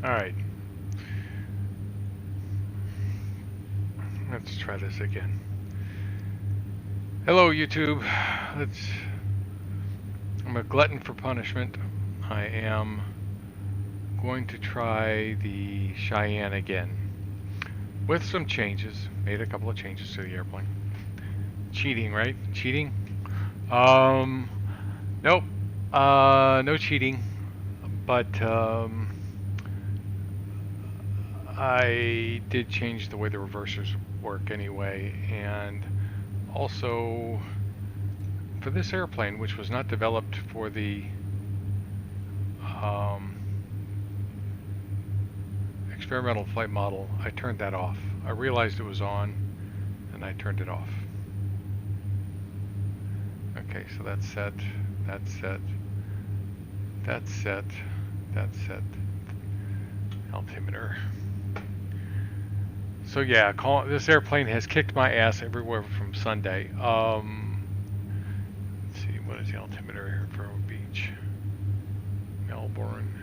Alright. Let's try this again. Hello, YouTube. I'm a glutton for punishment. I am going to try the Cheyenne again. With some changes. Made a couple of changes to the airplane. Cheating, right? Cheating? Nope. No cheating. But, I did change the way the reversers work anyway, and also for this airplane, which was not developed for the experimental flight model, I turned that off. I realized it was on, and I turned it off. Okay, so that's set, that's set, that's set, that's set. Altimeter. So yeah, this airplane has kicked my ass everywhere from Sunday. Let's see, what is the altimeter here for Vero Beach? Melbourne.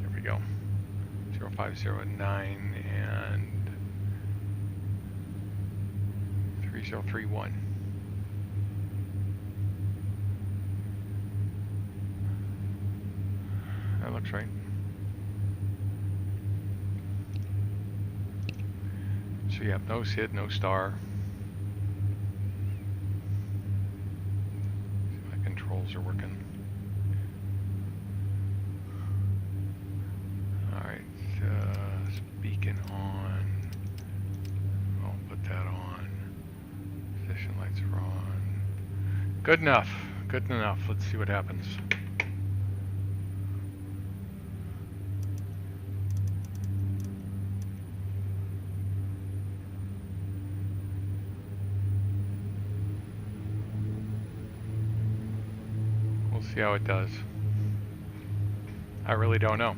There we go. 0509 and 3031. That looks right. So you have no SID, no star. See if my controls are working. Alright, beacon on. I'll put that on. Position lights are on. Good enough. Good enough. Let's see what happens. See how it does. I really don't know.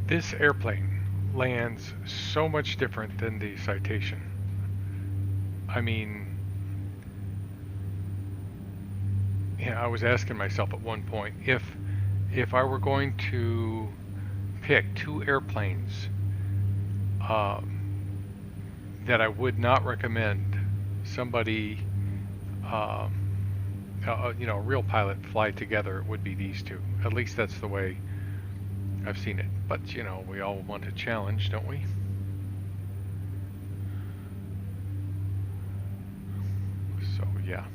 This airplane lands so much different than the Citation. I mean, yeah, I was asking myself at one point if I were going to pick two airplanes that I would not recommend somebody, you know, a real pilot fly together, it would be these two. At least that's the way I've seen it. But, you know, we all want a challenge, don't we? So, yeah.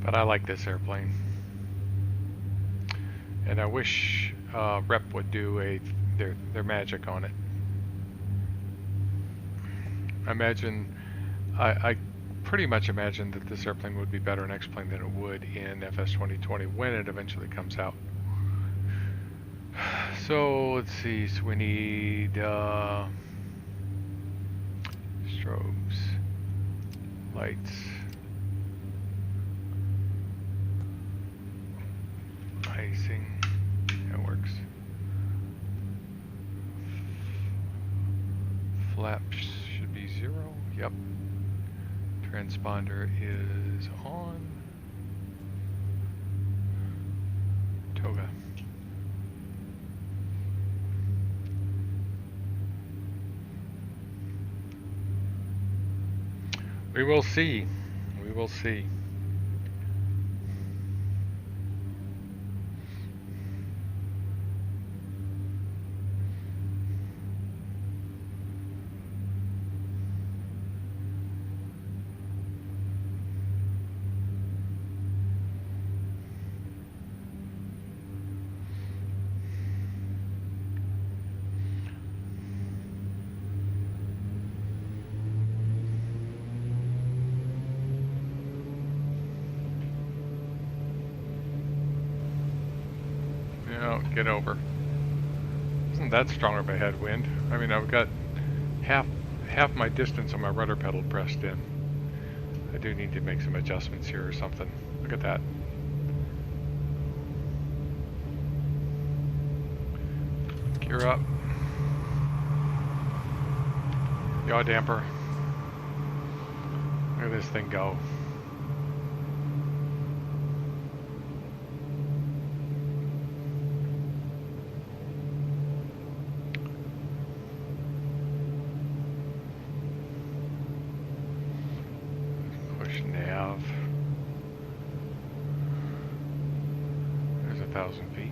But I like this airplane, and I wish Rep would do their magic on it. I pretty much imagine that this airplane would be better in X-Plane than it would in FS 2020 when it eventually comes out. So let's see. So we need strobes, lights. Icing, that works. Flaps should be 0, yep. Transponder is on. Toga. We will see. We will see. Get over. Isn't that strong of a headwind? I mean, I've got half my distance on my rudder pedal pressed in. I do need to make some adjustments here or something. Look at that. You're up. Yaw damper. Look at this thing go. Push nav. There's 1,000 feet.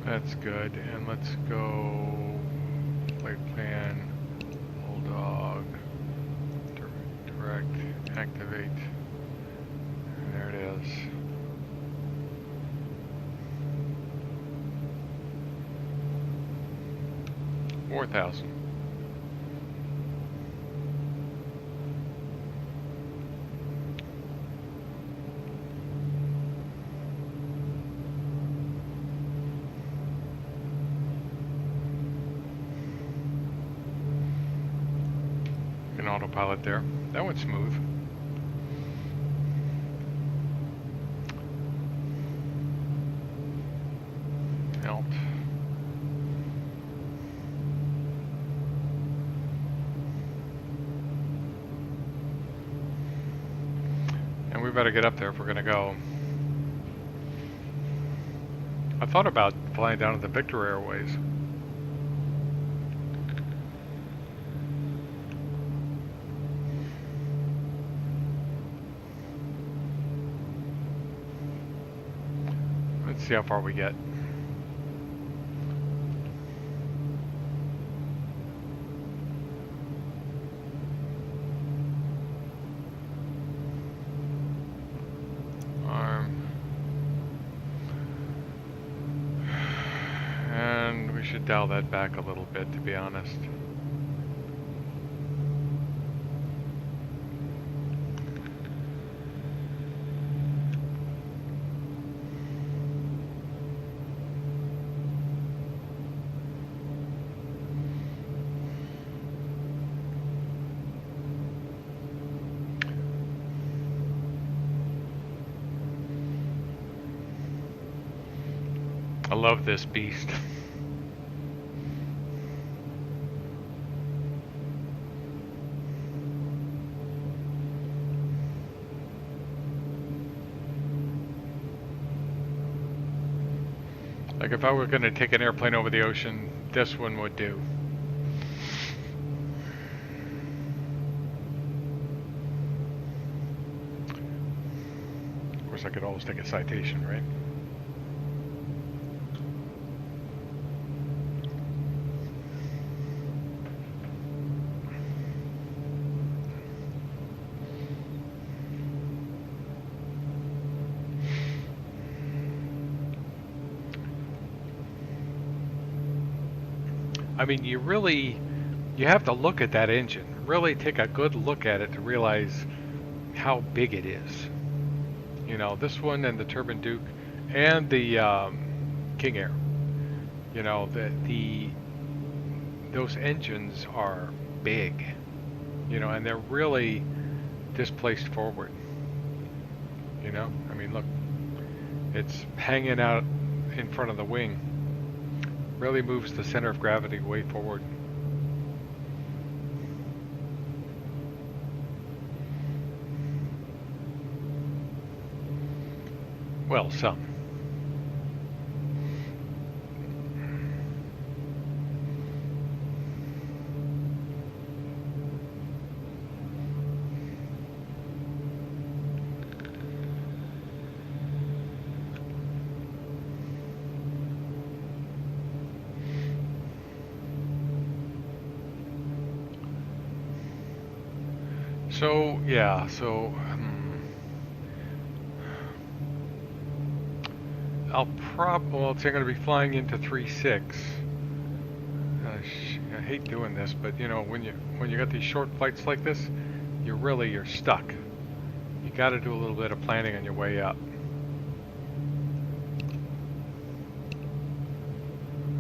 That's good, and let's go flight plan, bulldog, direct, activate, and there it is. $4,000. Autopilot there. That went smooth. Help. And we better get up there if we're gonna go. I thought about flying down to the Victor Airways. See how far we get. Arm. And we should dial that back a little bit, to be honest. I love this beast. Like if I were going to take an airplane over the ocean, this one would do. Of course, I could always take a citation, right? I mean, you have to look at that engine. Really take a good look at it to realize how big it is. You know, this one and the Turbine Duke and the King Air. You know, those engines are big. You know, and they're really displaced forward. You know, I mean, look, it's hanging out in front of the wing. Really moves the center of gravity way forward. Well, some. So yeah, I'll well, it's going to be flying into 3-6. I hate doing this, but you know, when you got these short flights like this, you're stuck. You got to do a little bit of planning on your way up.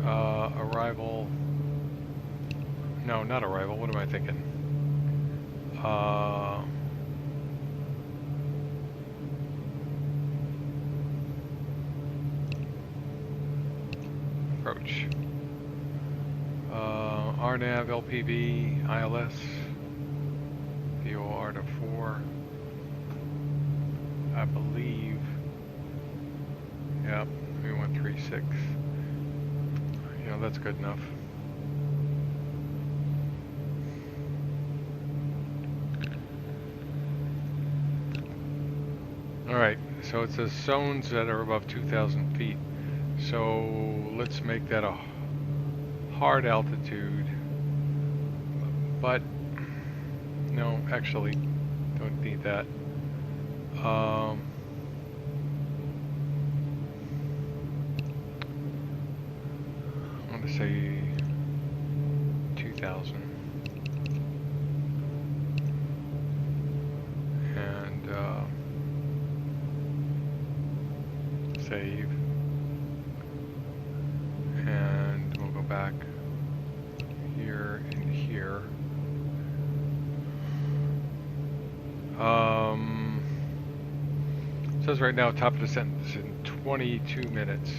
Arrival. No, not arrival. What am I thinking? Approach. RNAV, LPV, ILS, VOR to 4. I believe. Yep, 3136. You know, that's good enough. Alright, so it says zones that are above 2,000 feet. So let's make that a hard altitude. But, no, actually, don't need that. I'm going to say 2,000. And save. And we'll go back here and here. It says right now top of the sentence in 22 minutes.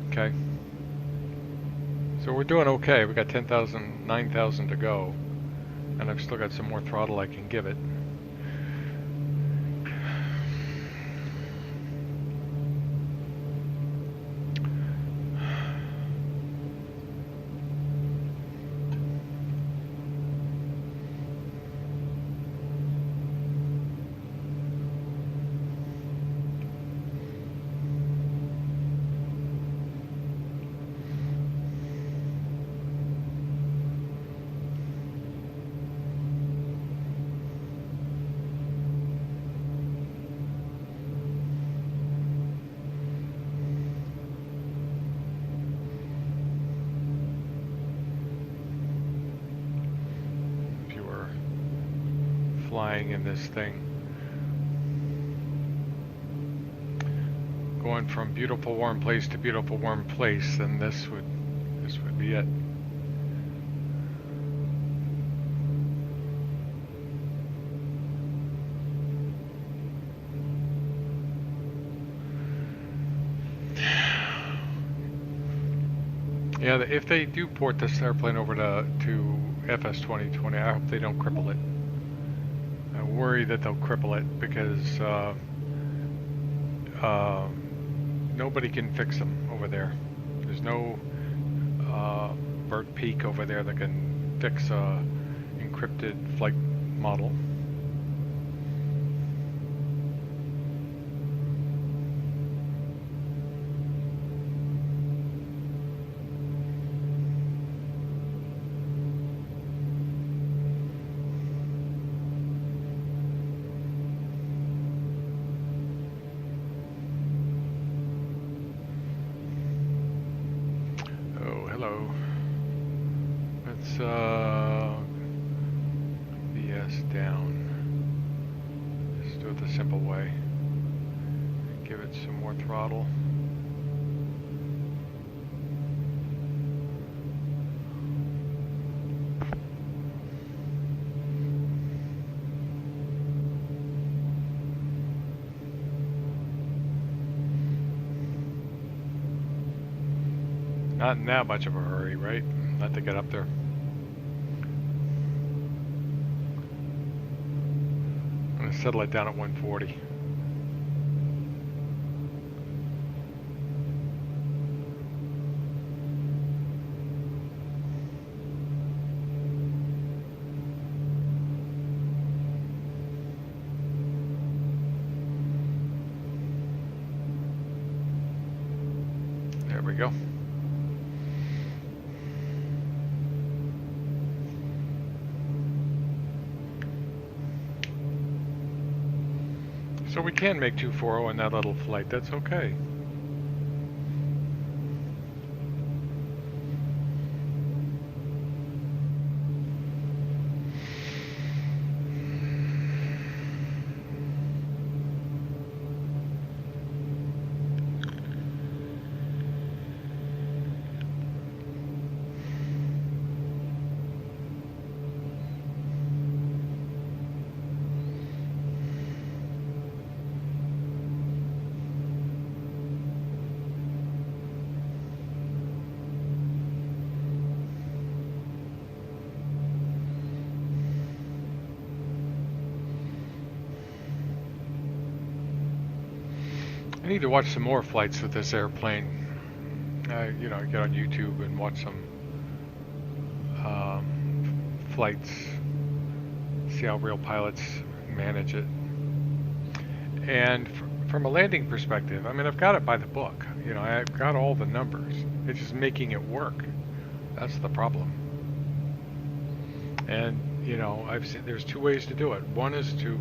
Okay. So we're doing okay. We got 10,000, 9,000 to go. And I've still got some more throttle I can give it. Flying in this thing, going from beautiful warm place to beautiful warm place, then this would be it. Yeah, if they do port this airplane over to FS 2020, I hope they don't cripple it. I worry that they'll cripple it because nobody can fix them over there. There's no Bert Peak over there that can fix a encrypted flight model. VS down. Let's do it the simple way. Give it some more throttle. Not in that much of a hurry, right? Not to get up there. I'm going to settle it down at 140. There we go. So we can make 240 in that little flight. That's okay. I need to watch some more flights with this airplane. You know, get on YouTube and watch some flights, see how real pilots manage it. And from a landing perspective, I mean, I've got it by the book. You know, I've got all the numbers. It's just making it work. That's the problem. And, you know, I've seen there's two ways to do it. One is to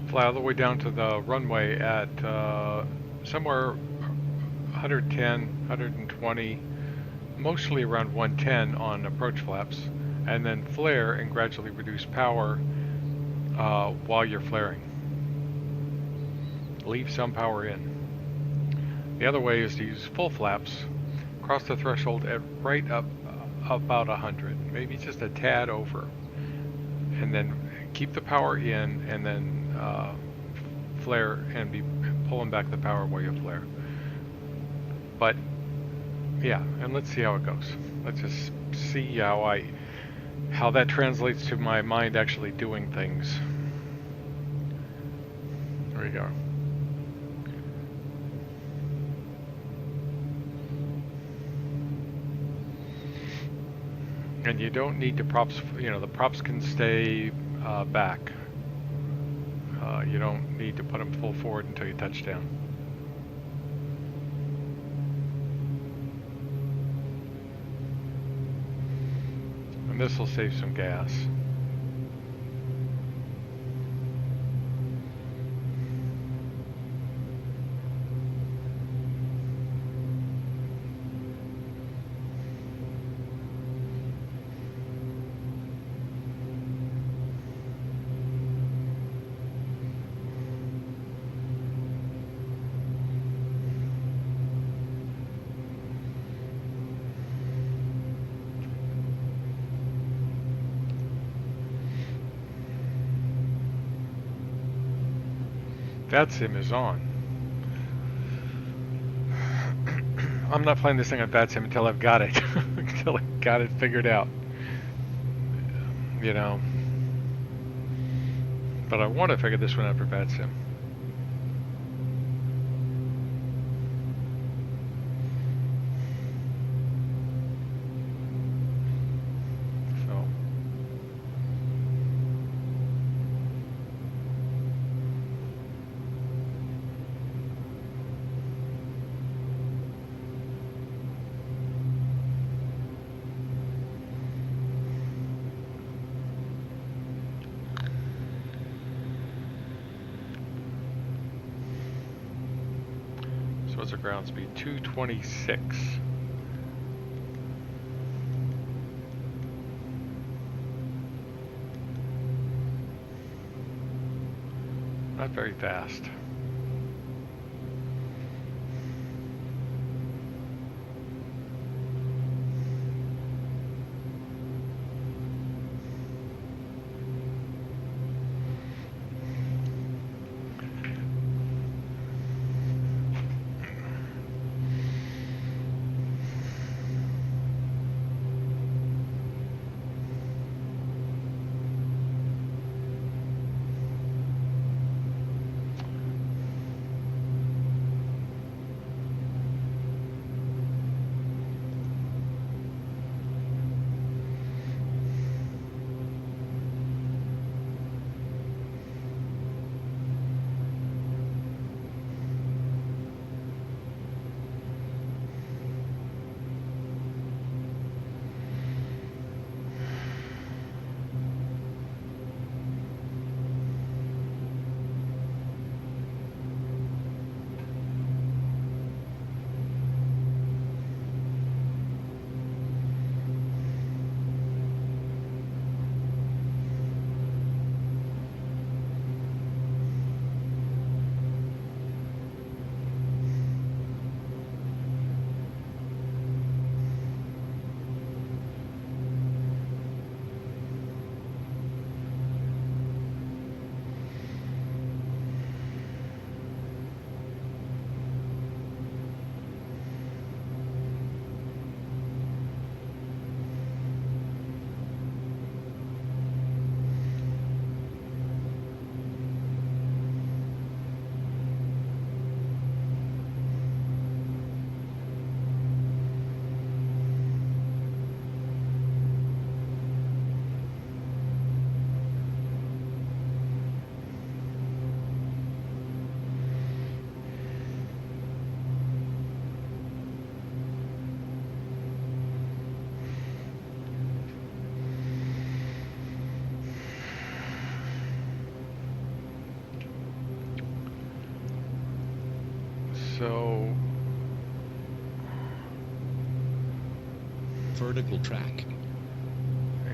fly all the way down to the runway at somewhere 110, 120, mostly around 110 on approach flaps, and then flare and gradually reduce power while you're flaring. Leave some power in. The other way is to use full flaps, cross the threshold at right up about 100, maybe just a tad over, and then keep the power in, and then flare and be pulling back the power while you flare. But yeah, and let's see how it goes. Let's just see how that translates to my mind actually doing things. There we go. And you don't need the props, you know, the props can stay back. You don't need to put them full forward until you touch down. And this will save some gas. VATSIM is on. I'm not playing this thing on VATSIM until I've got it. Until I've got it figured out. You know. But I want to figure this one out for VATSIM. What's our ground speed? 226. Not very fast. So vertical track.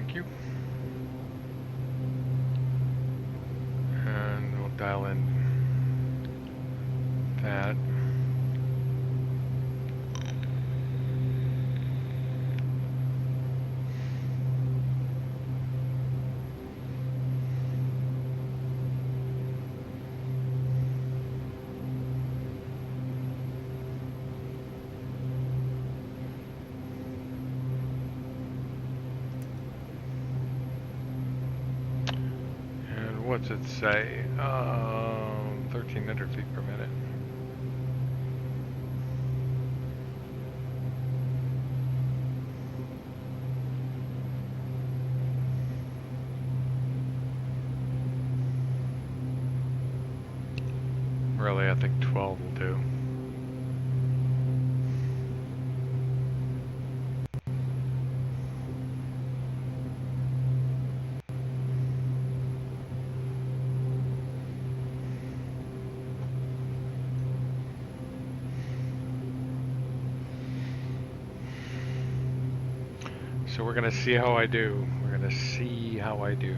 thank you. And we'll dial in that. What's it say? 1,300 feet per minute. Really, I think 12 will do. So we're gonna see how I do. We're gonna see how I do.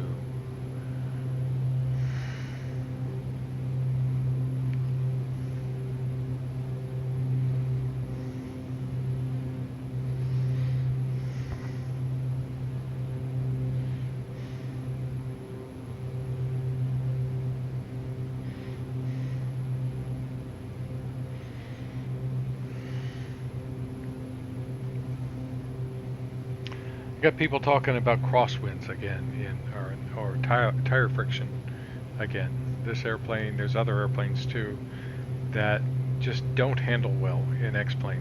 Got people talking about crosswinds again, or tire friction again. This airplane, there's other airplanes too, that just don't handle well in X-plane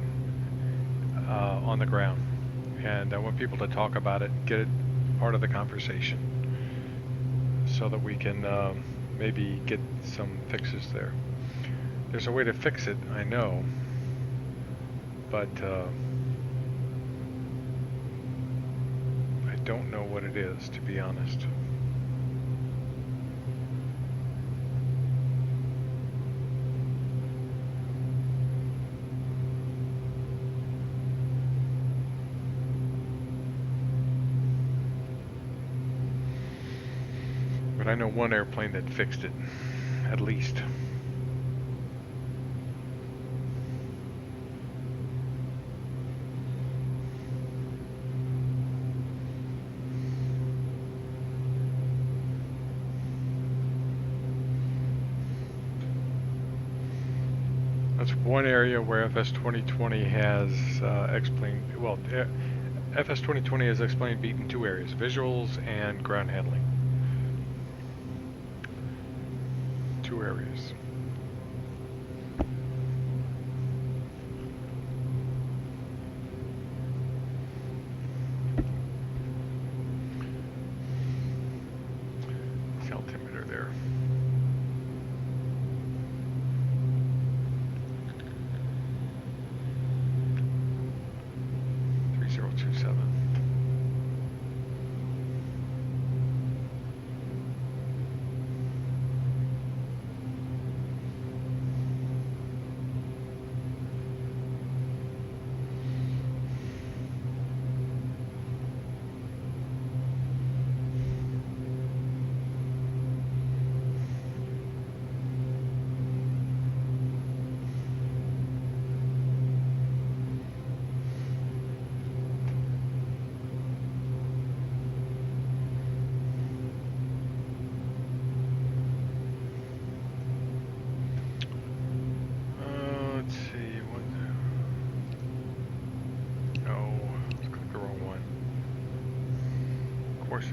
on the ground. And I want people to talk about it, get it part of the conversation, so that we can maybe get some fixes there. There's a way to fix it, I know, but I don't know what it is, to be honest. But I know one airplane that fixed it, at least. That's one area where FS 2020 has X-plane. Well, FS 2020 has X-plane beat in two areas: visuals and ground handling. Two areas. What's the altimeter there?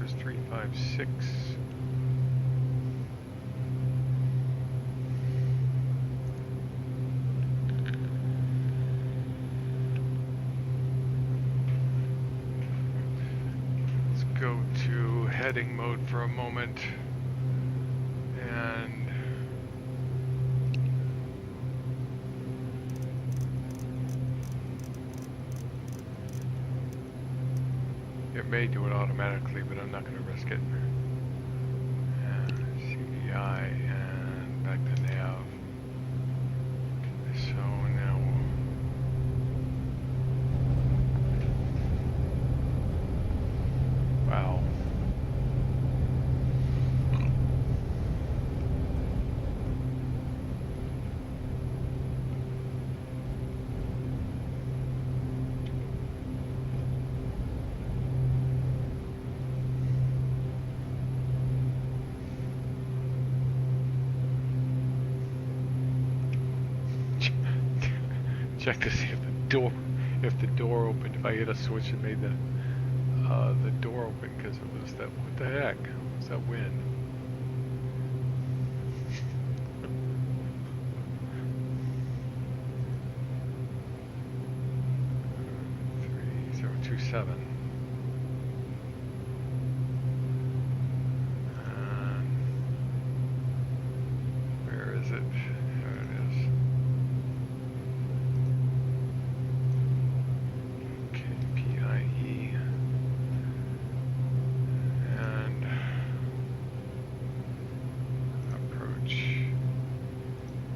Is 356. Let's go to heading mode for a moment, and it may do it automatically, but I'm not going to risk it. And CDI and back to nav. So Check to see if the door opened. If I hit a switch and made the door open, because it was that. What the heck? Was that wind? $3027. Where is it? There it is. Okay, PIE. And approach.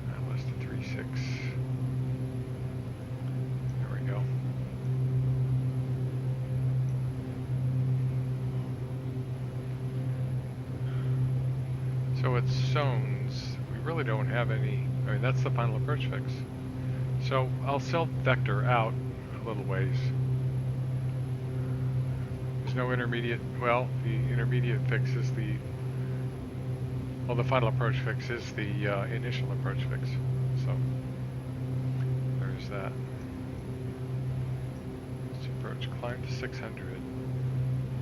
That was the 36. There we go. So at zones, we really don't have any. I mean, that's the final approach fix. So I'll self-vector out a little ways. There's no intermediate. Well, the intermediate fix is the. Well, the final approach fix is the initial approach fix. So there's that. Let's approach, climb to 600,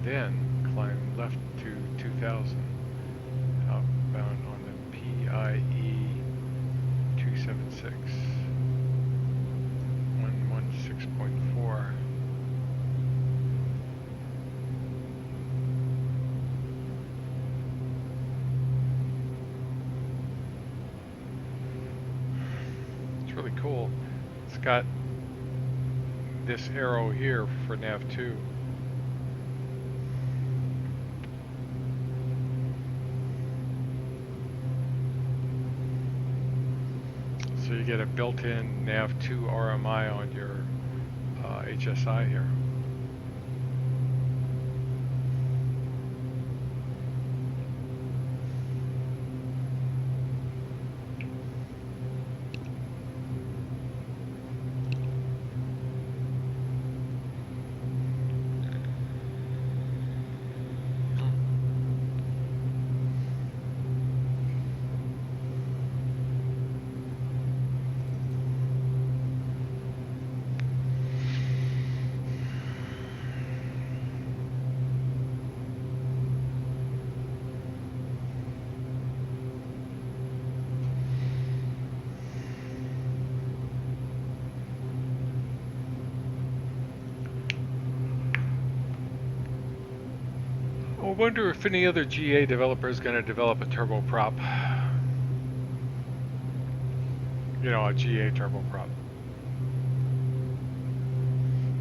then climb left to 2000. Outbound on the PIE 276 116.4. It's really cool. It's got this arrow here for nav2. So you get a built-in nav2 RMI on your HSI here. I wonder if any other GA developer is going to develop a turboprop. You know, a GA turboprop.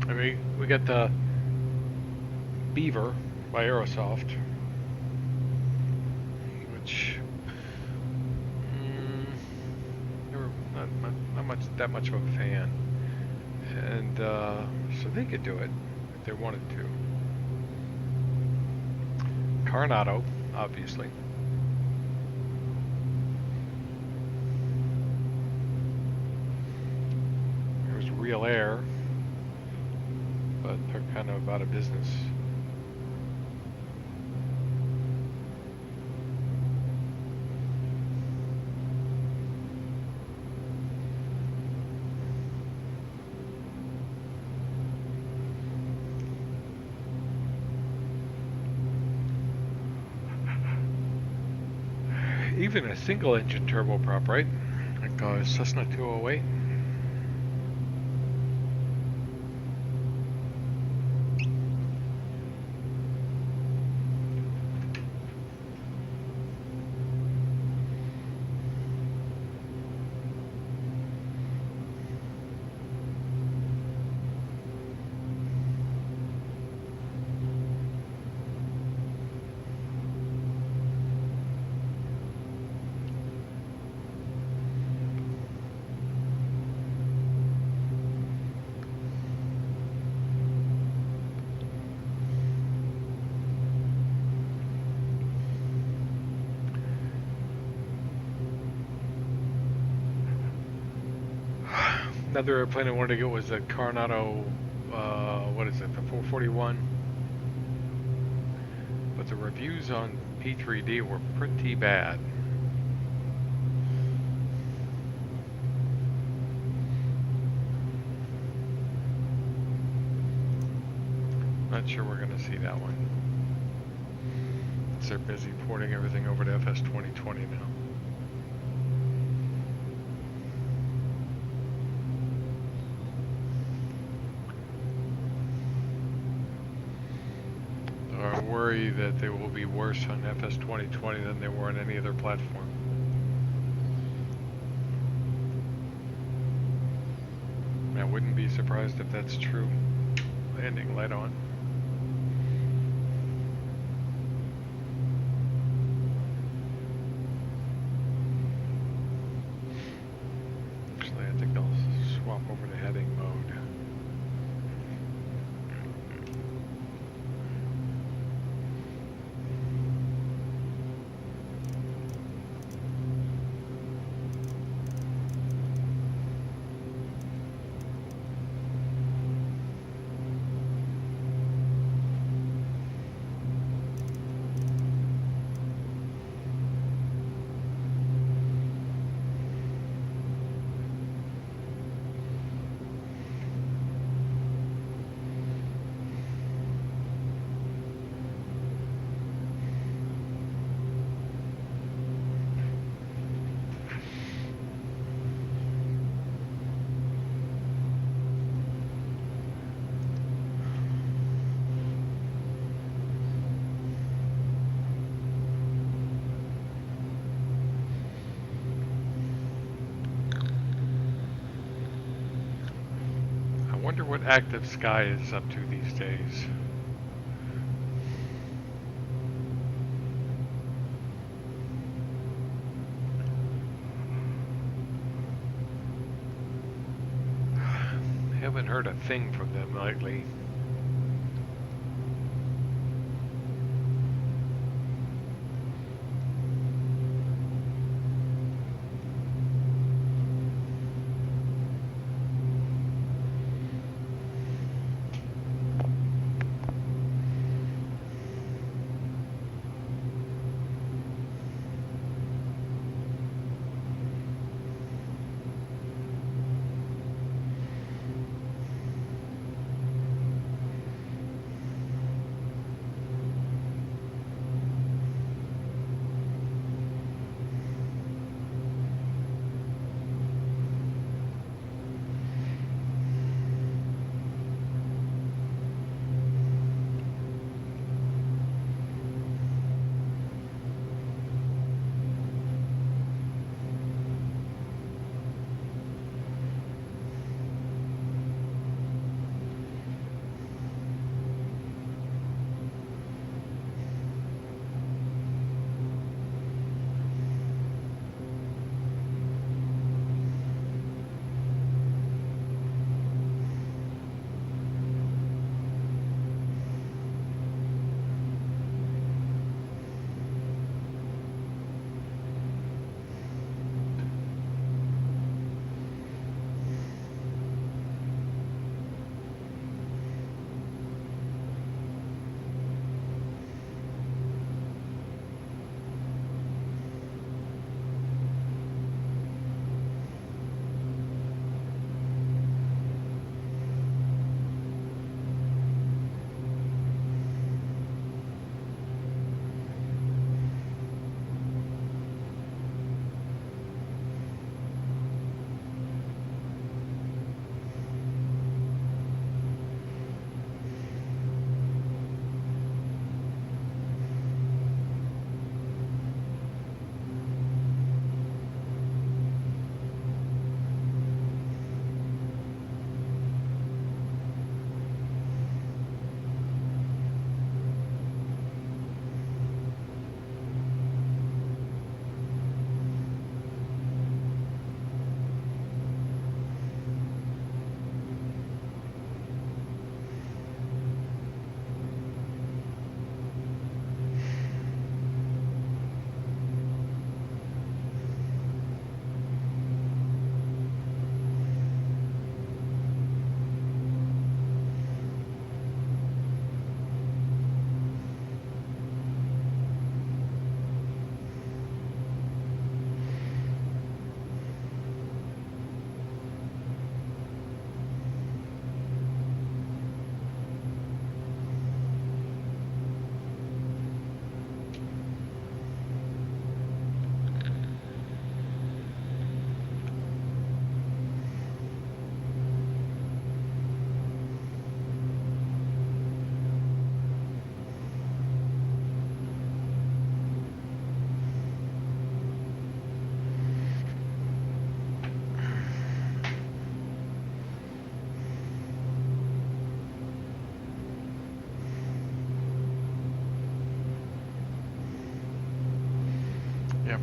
I mean, we got the Beaver by Aerosoft, which they were not that much of a fan, and so they could do it if they wanted to. Coronado, obviously. There's Real Air, but they're kind of out of business. Even a single engine turboprop, right? Like Cessna 208. Another airplane I wanted to get was the Coronado, what is it, the 441. But the reviews on P3D were pretty bad. not sure we're going to see that one. They're busy porting everything over to FS 2020 now. I worry that they will be worse on FS 2020 than they were on any other platform. I wouldn't be surprised if that's true. Landing light on. Actually, I think I'll swap over to heading mode. I wonder what Active Sky is up to these days. Haven't heard a thing from them lately.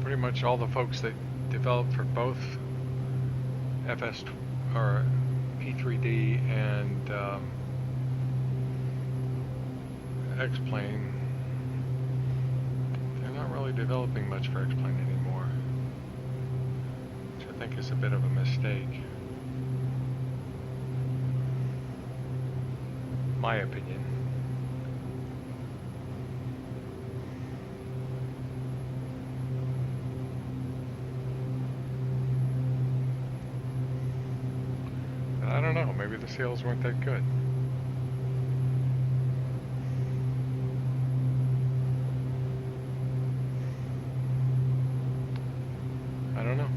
pretty much all the folks that developed for both FS or P3D and X-Plane, they're not really developing much for X-Plane anymore, which I think is a bit of a mistake. My opinion. I don't know, maybe the sales weren't that good. I don't know.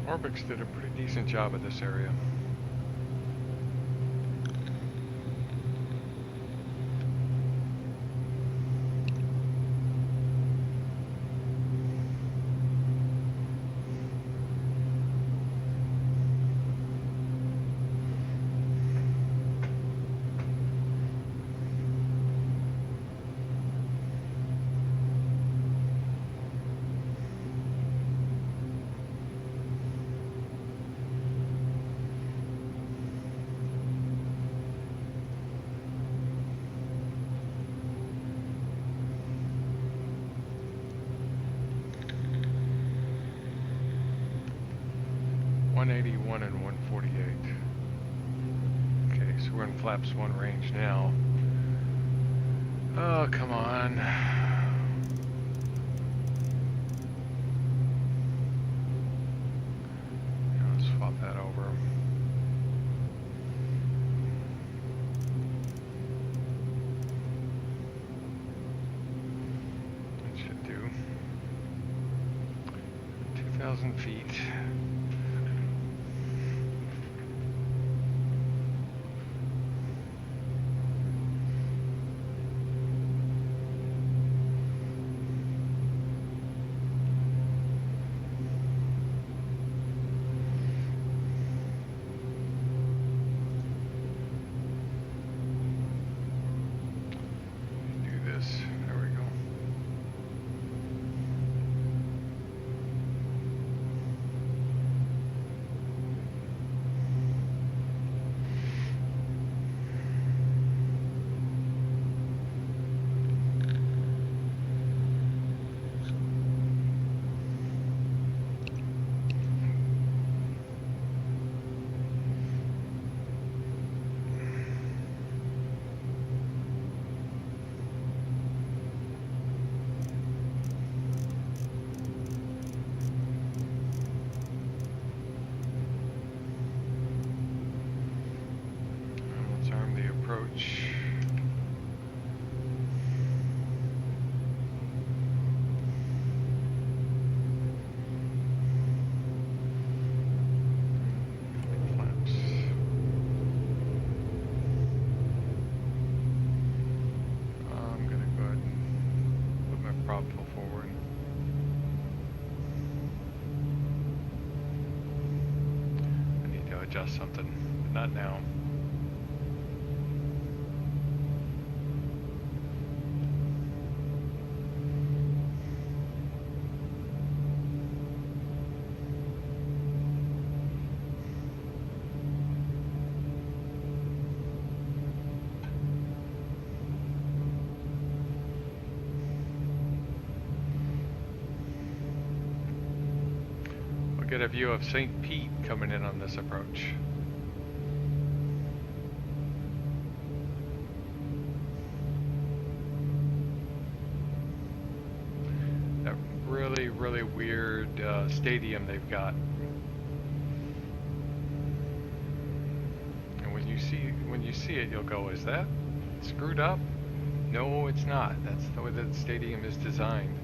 Orbix did a pretty decent job of this area. .181 and 148. Okay, so we're in flaps 1 range now. Oh, come on. Let's swap that over. That should do. 2,000 feet. adjust something, but not now. Get a view of St. Pete coming in on this approach. That really, really weird stadium they've got. And when you see it, you'll go, "Is that screwed up?" No, it's not. That's the way that the stadium is designed.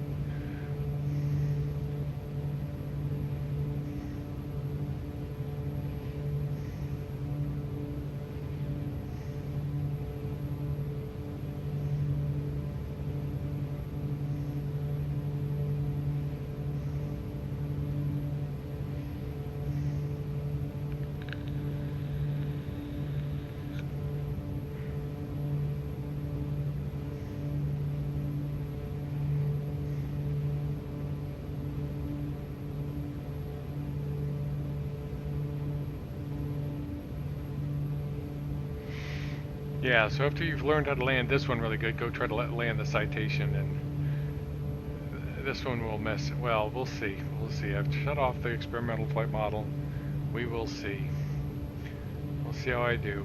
Yeah, so after you've learned how to land this one really good, go try to land the Citation, and this one will mess. Well, we'll see. We'll see. I've shut off the experimental flight model. We will see. We'll see how I do.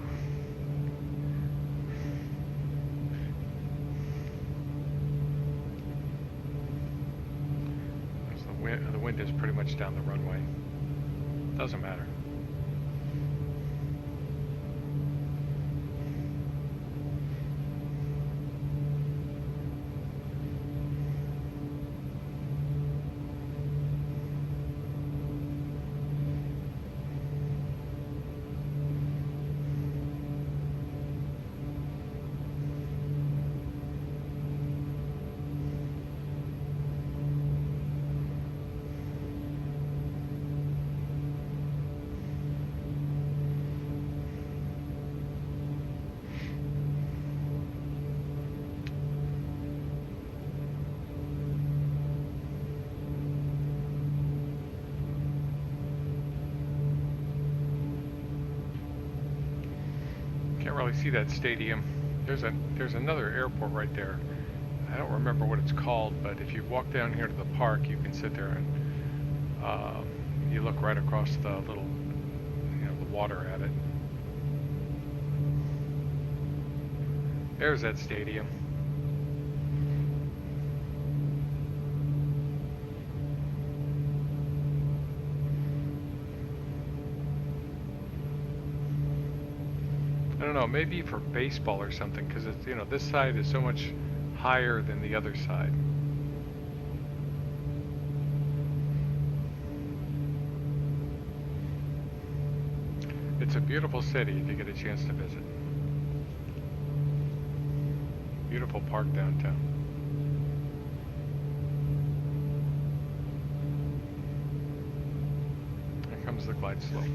The wind is pretty much down the runway. Doesn't matter. Can't really see that stadium. There's another airport right there. I don't remember what it's called, but if you walk down here to the park, you can sit there and you look right across the little, the water at it. There's that stadium. I don't know, maybe for baseball or something, because it's, this side is so much higher than the other side. It's a beautiful city if you get a chance to visit. Beautiful park downtown. Here comes the glide slope.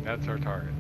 That's our target.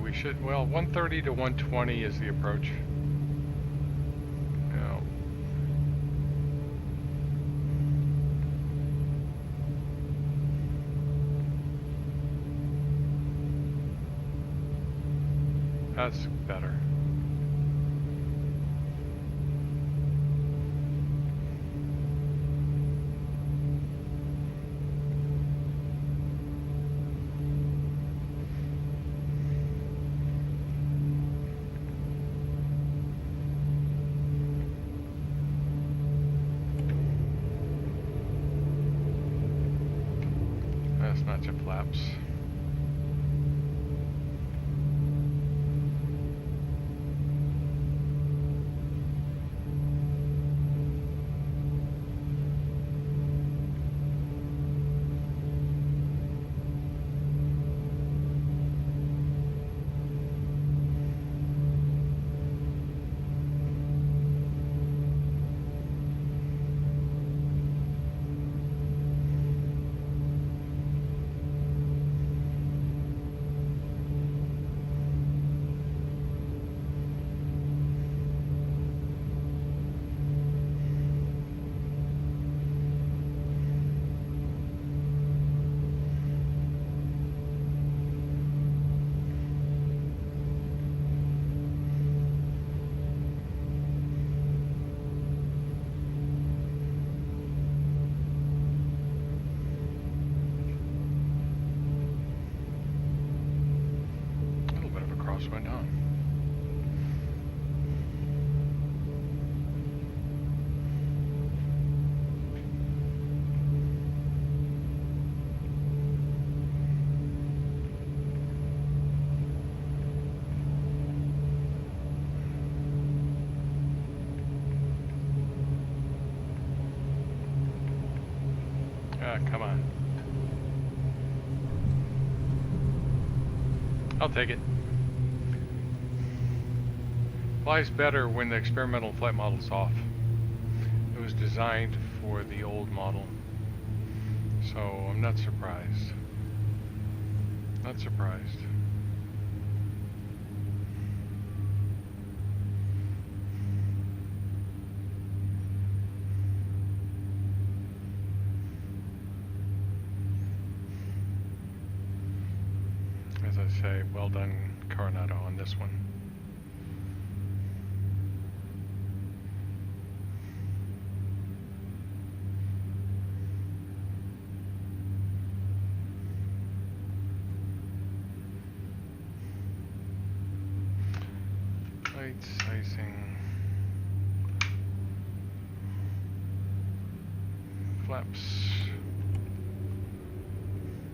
we should, well, 130 to 120 is the approach. Now, that's better. That's not your flaps. Crosswind, huh? Come on. I'll take it. Flies better when the experimental flight model's off. It was designed for the old model, so I'm not surprised. Not surprised. As I say, well done, Coronado, on this one. Light sizing. Flaps.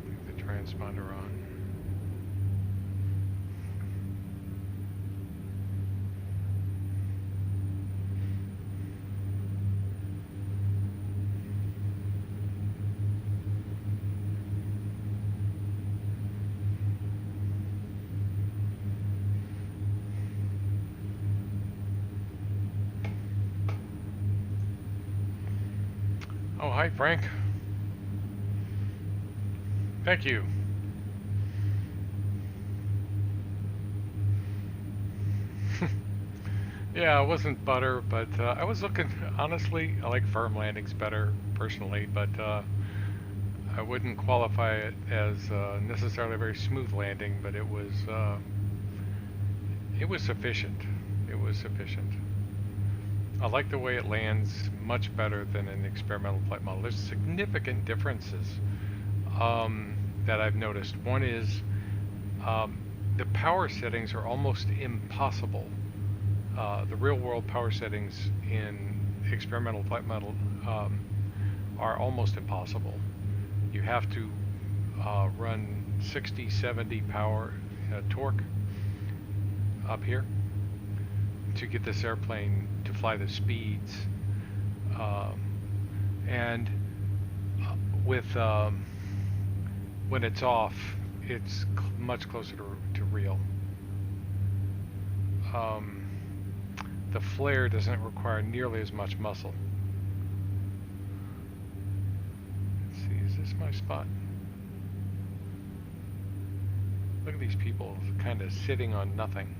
Leave the transponder on. Oh, hi, Frank. Thank you. Yeah, it wasn't butter, but I was looking, honestly, I like firm landings better, personally, but I wouldn't qualify it as necessarily a very smooth landing, but it was sufficient. It was sufficient. I like the way it lands much better than an experimental flight model. There's significant differences that I've noticed. One is the power settings are almost impossible. The real-world power settings in experimental flight model are almost impossible. You have to run 60, 70 power torque up here to get this airplane to fly the speeds, and with when it's off, it's much closer to real. The flare doesn't require nearly as much muscle. Let's see, is this my spot? Look at these people kind of sitting on nothing.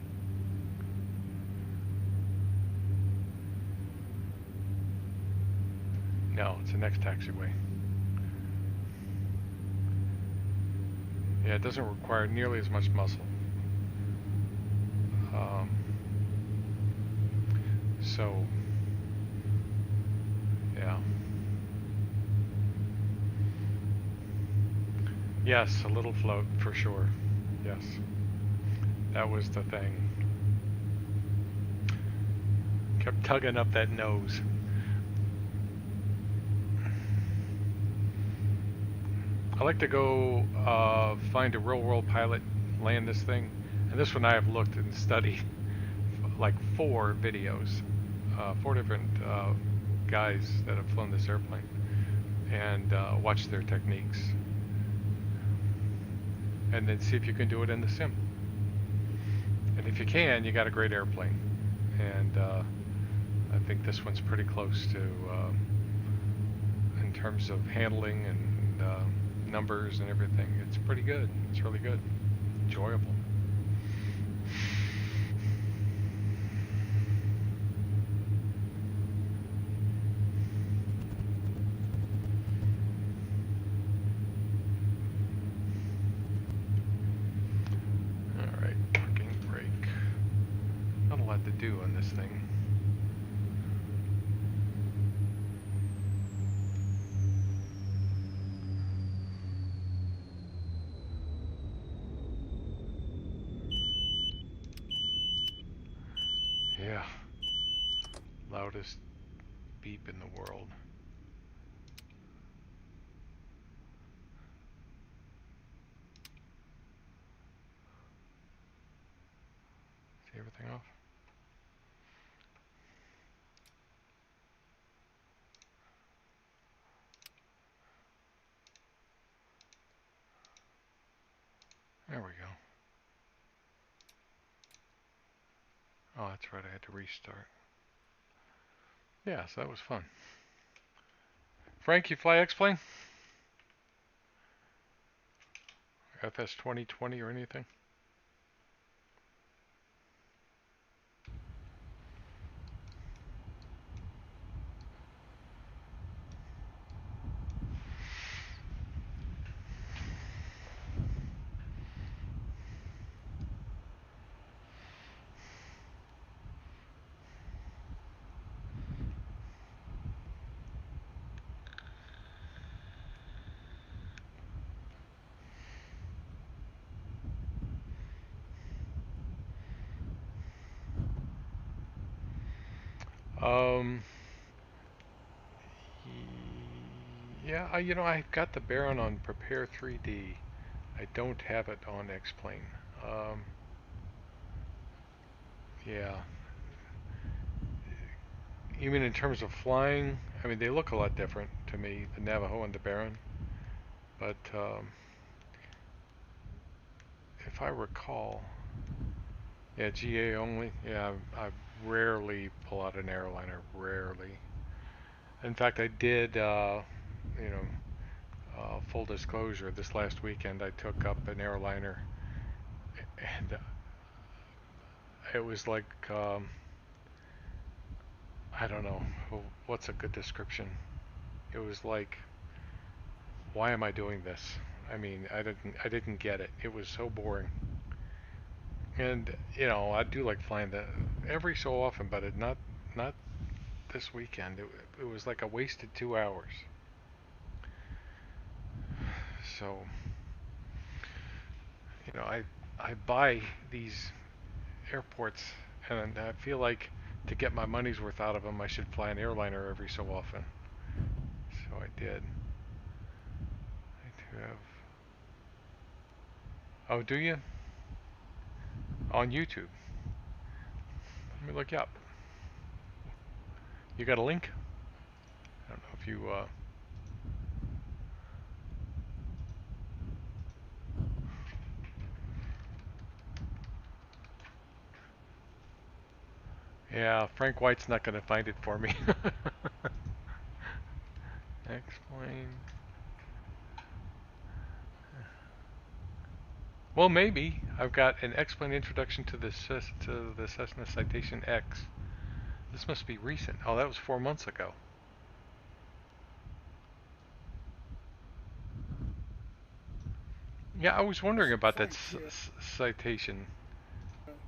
No, it's the next taxiway. Yeah, it doesn't require nearly as much muscle. So, yeah. Yes, a little float for sure. Yes. That was the thing. Kept tugging up that nose. I like to go find a real-world pilot, land this thing. And this one I have looked and studied like 4 videos, 4 different guys that have flown this airplane, and watch their techniques. And then see if you can do it in the sim. And if you can, you got a great airplane. And I think this one's pretty close to, in terms of handling and numbers and everything. It's pretty good. It's really good. Enjoyable. Alright, parking brake. Not a lot to do on this thing. Yeah. Loudest beep in the world. See everything off? There we go. Oh, that's right, I had to restart. Yeah, so that was fun. Frank, you fly X-Plane? FS 2020 or anything? Um, yeah, I've got the Baron on Prepare 3D. I don't have it on X-Plane. Yeah. You mean in terms of flying? I mean, they look a lot different to me, the Navajo and the Baron. But if I recall, yeah, GA only. Yeah, I rarely pull out an airliner. Rarely. In fact, I did. Full disclosure. This last weekend, I took up an airliner, and it was like I don't know what's a good description. It was like, why am I doing this? I mean, I didn't get it. It was so boring. And I do like flying that every so often, but not this weekend. It was like a wasted 2 hours. So I buy these airports, and I feel like to get my money's worth out of them, I should fly an airliner every so often. So I did. I do have. Oh, do you? On YouTube. Let me look you up. You got a link? I don't know if you. Yeah, Frank White's not going to find it for me. Explain. Well, maybe. I've got an X-Plane introduction to the Cessna Citation X. This must be recent. Oh, that was 4 months ago. Yeah, I was wondering about that citation.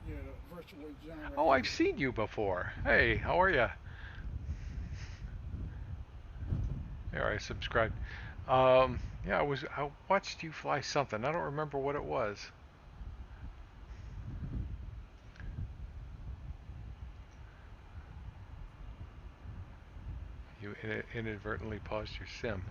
The virtual exam Oh, I've review. seen you before. Hey, how are you? There, I subscribed. Yeah, I watched you fly something. I don't remember what it was. You inadvertently paused your sim.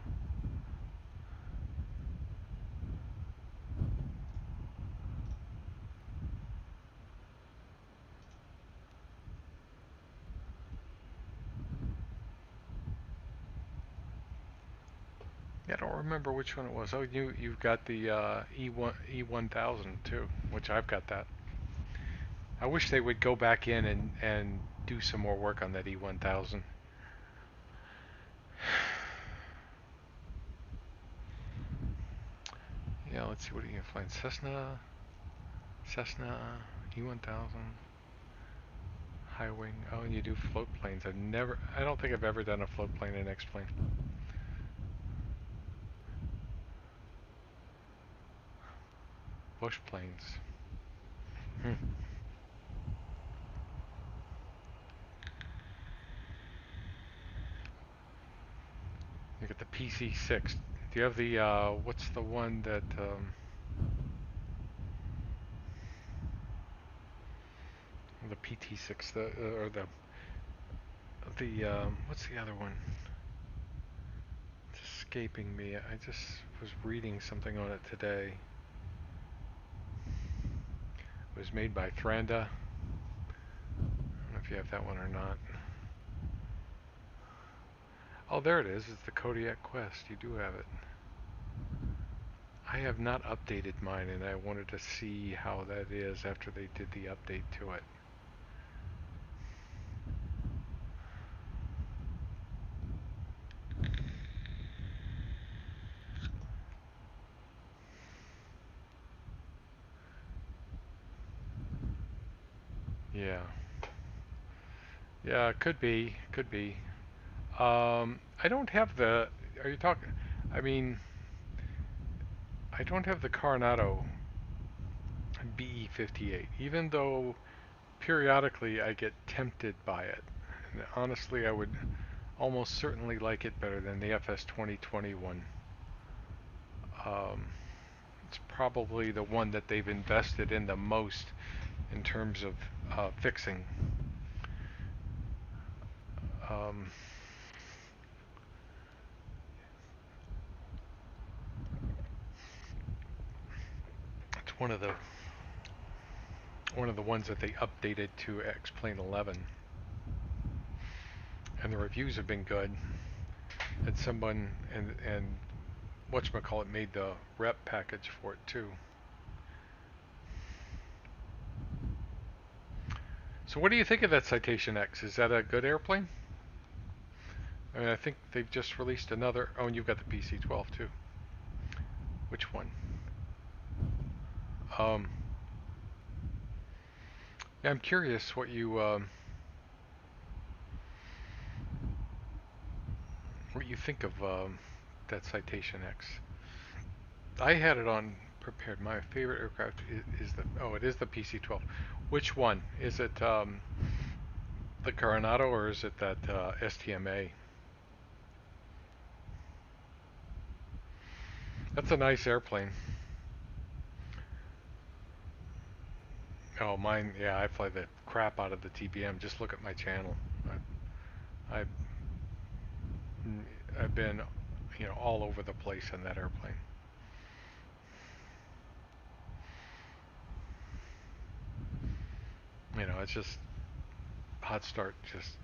Yeah, I don't remember which one it was. Oh, you've got the E1000 too, which I've got that. I wish they would go back in and do some more work on that E1000. Yeah, let's see what you can find. Cessna E1000, high wing. Oh, and you do float planes. I don't think I've ever done a float plane in X-plane. Bush planes. Hmm. You got the PC6. Do you have the what's the one that the PT6 or the what's the other one? It's escaping me. I just was reading something on it today. It was made by Thranda. I don't know if you have that one or not. Oh, there it is. It's the Kodiak Quest. You do have it. I have not updated mine, and I wanted to see how that is after they did the update to it. Yeah. Yeah, could be. Could be. I don't have the. Are you talking? I mean, I don't have the Coronado BE58, even though periodically I get tempted by it. And honestly, I would almost certainly like it better than the FS 2021. Um, it's probably the one that they've invested in the most in terms of fixing. Um, it's one of the ones that they updated to X-Plane 11, and the reviews have been good. And someone and whatchamacallit made the rep package for it too. So what do you think of that Citation X? Is that a good airplane? I mean, I think they've just released another. Oh, and you've got the PC-12 too. Which one? Um, yeah, I'm curious what you think of that Citation X. I had it on prepared. My favorite aircraft is the it is the PC-12. Which one is it? The Coronado or is it that STMA? That's a nice airplane. Oh, mine. Yeah, I fly the crap out of the TBM. Just look at my channel. I, I've I've been, all over the place in that airplane. It's just hot start. Just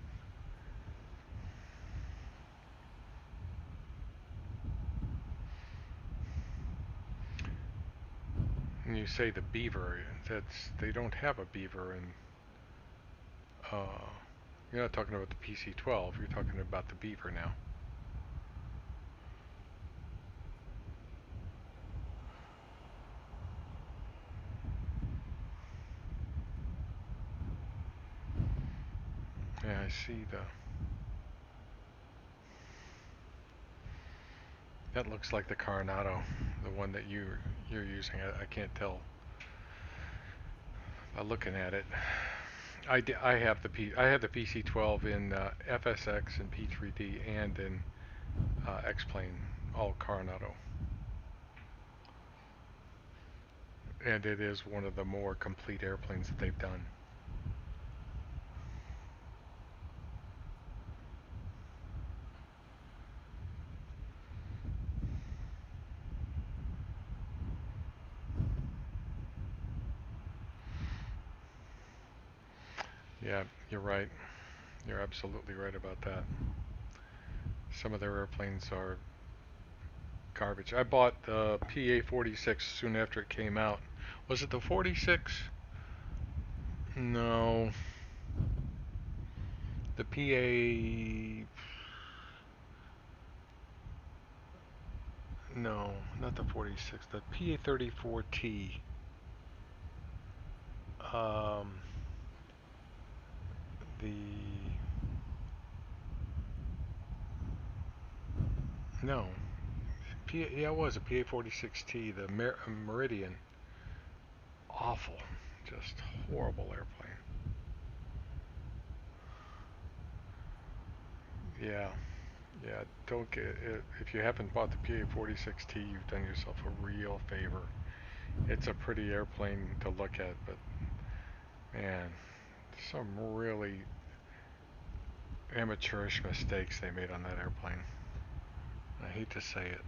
when you say the Beaver, they don't have a Beaver, and uh, you're not talking about the PC-12. You're talking about the Beaver now. I see that looks like the Coronado, the one that you're using. I can't tell by looking at it. I have the PC12 in FSX and P3D and in X-Plane, all Coronado, and it is one of the more complete airplanes that they've done. Yeah, you're right. You're absolutely right about that. Some of their airplanes are garbage. I bought the PA46 soon after it came out. Was it the 46? No. The PA... No, not the 46. The PA34T. Um, the... No. Yeah, it was a PA46T, the Meridian. Awful. Just horrible airplane. Yeah. Yeah, don't get it. If you haven't bought the PA46T, you've done yourself a real favor. It's a pretty airplane to look at, but man, some really amateurish mistakes they made on that airplane. I hate to say it.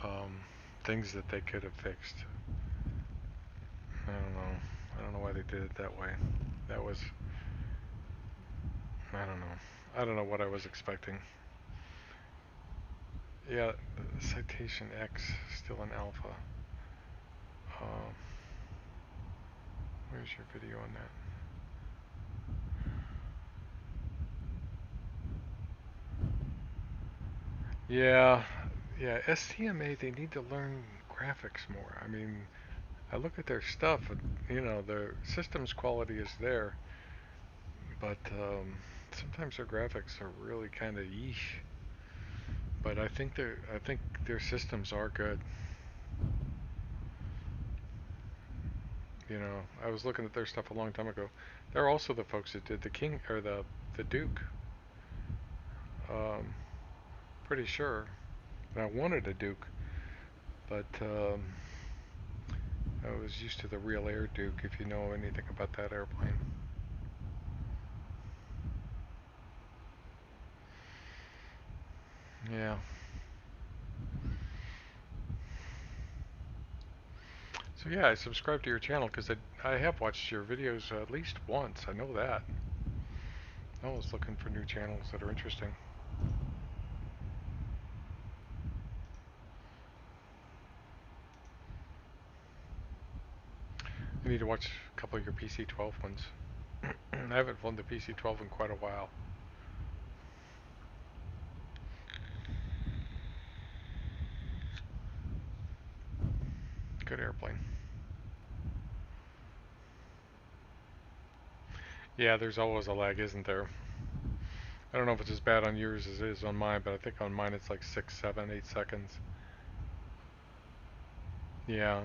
Um, Things that they could have fixed. I don't know. I don't know why they did it that way. That was, I don't know. I don't know what I was expecting. Yeah, Citation X, still an alpha. Um, where's your video on that? Yeah, yeah, STMA, they need to learn graphics more. I mean, I look at their stuff and, their systems quality is there, but sometimes their graphics are really kind of yeesh. But I think their systems are good. I was looking at their stuff a long time ago. They're also the folks that did the King or the Duke. Um, Pretty sure. And I wanted a Duke, but I was used to the Real Air Duke. If you know anything about that airplane. Yeah. So yeah, I subscribed to your channel because I have watched your videos at least once. I know that. I was looking for new channels that are interesting. I need to watch a couple of your PC12 ones. I haven't flown the PC12 in quite a while. Good airplane. Yeah, there's always a lag, isn't there? I don't know if it's as bad on yours as it is on mine, but I think on mine it's like 6, 7, 8 seconds. Yeah.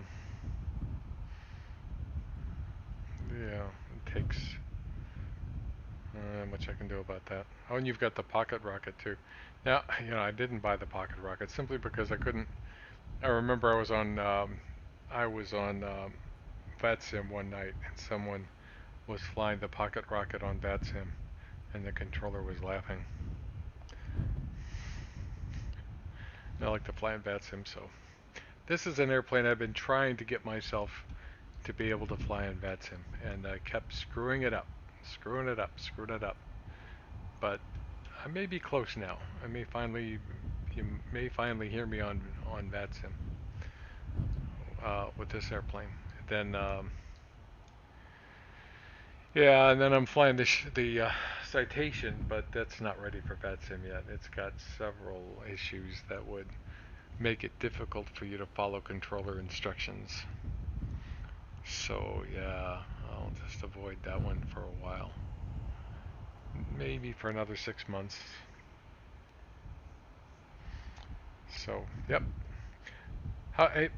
Yeah, it takes not much I can do about that. Oh, and you've got the pocket rocket too. Now, I didn't buy the pocket rocket simply because I couldn't. I remember I was on VATSIM one night, and someone was flying the pocket rocket on VATSIM, and the controller was laughing. And I like to fly in VATSIM, so this is an airplane I've been trying to get myself to be able to fly in VATSIM, and I kept screwing it up, screwing it up, screwing it up. But I may be close now. You may finally hear me on VATSIM with this airplane. Then yeah, and then I'm flying the Citation, but that's not ready for VATSIM yet. It's got several issues that would make it difficult for you to follow controller instructions. So yeah, I'll just avoid that one for a while. maybe for another 6 months. So, yep. I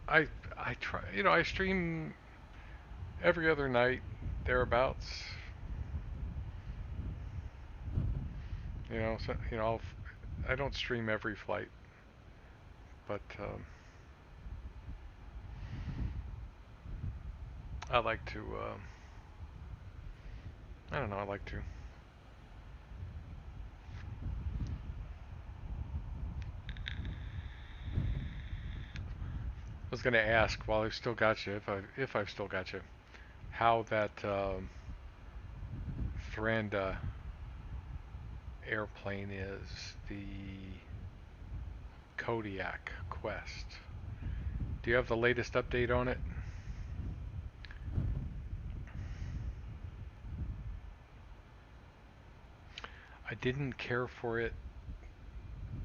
I I try. I stream every other night, thereabouts. So I don't stream every flight, but I like to. I don't know. I like to. I was gonna ask while I've still got you, if I've still got you, how that Thuranda airplane is, the Kodiak Quest. Do you have the latest update on it? I didn't care for it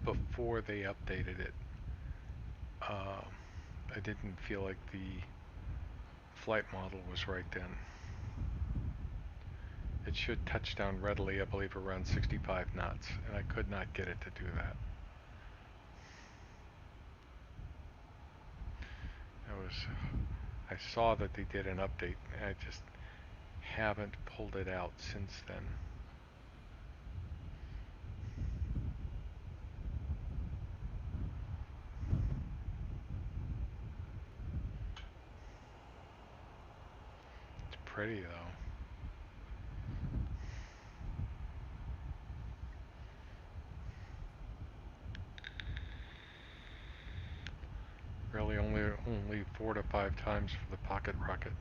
before they updated it. I didn't feel like the flight model was right then. It should touch down readily, I believe, around 65 knots, and I could not get it to do that. I saw that they did an update, and I just haven't pulled it out since then. It's pretty though. Really only 4 to 5 times for the pocket rocket.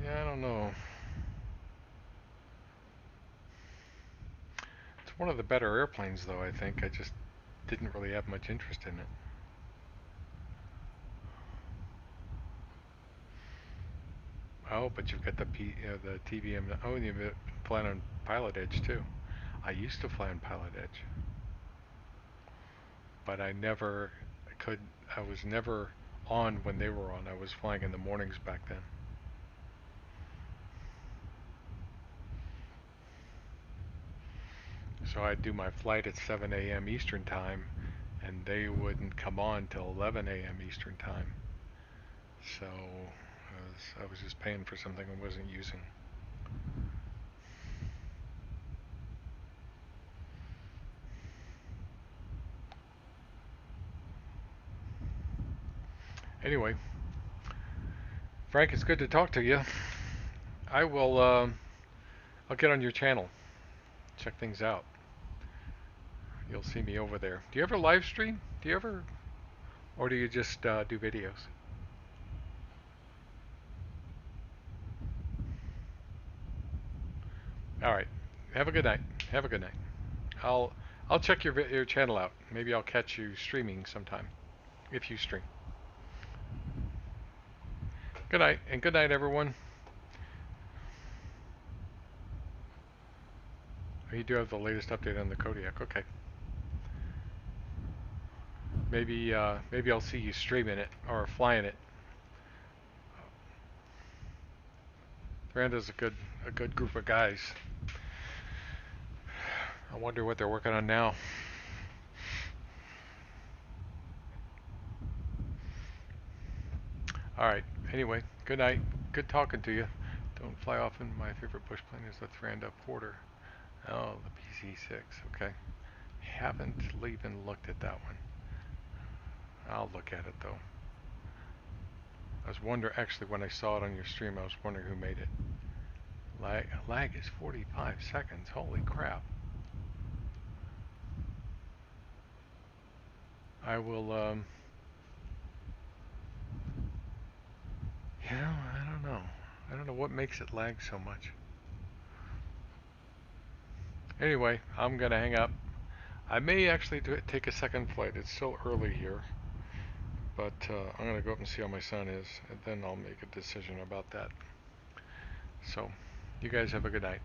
Yeah, I don't know. It's one of the better airplanes though, I think. I just didn't really have much interest in it. Oh, but you've got the TBM. Oh, and you've flying on Pilot Edge too. I used to fly on Pilot Edge, but I never could. I was never on when they were on. I was flying in the mornings back then. So I'd do my flight at 7 a.m. Eastern time, and they wouldn't come on till 11 a.m. Eastern time. So I was just paying for something I wasn't using. Anyway, Frank, it's good to talk to you. I will. I'll get on your channel, check things out. You'll see me over there. Do you ever live stream? Do you ever, or do you just do videos? All right. Have a good night. Have a good night. I'll I'll check your channel out. Maybe I'll catch you streaming sometime, if you stream. Good night, and good night, everyone. You do have the latest update on the Kodiak. Okay. Maybe I'll see you streaming it or flying it. Miranda's a good group of guys. I wonder what they're working on now. All right. Anyway, good night. Good talking to you. Don't fly often. My favorite bush plane is the Thuranda Porter. Oh, the PC-6. Okay. Haven't even looked at that one. I'll look at it though. I was wondering, actually, when I saw it on your stream, I was wondering who made it. Lag is 45 seconds. Holy crap. I will, I don't know. I don't know what makes it lag so much. Anyway, I'm going to hang up. I may actually take a second flight. It's still early here. But I'm going to go up and see how my son is, and then I'll make a decision about that. So, you guys have a good night.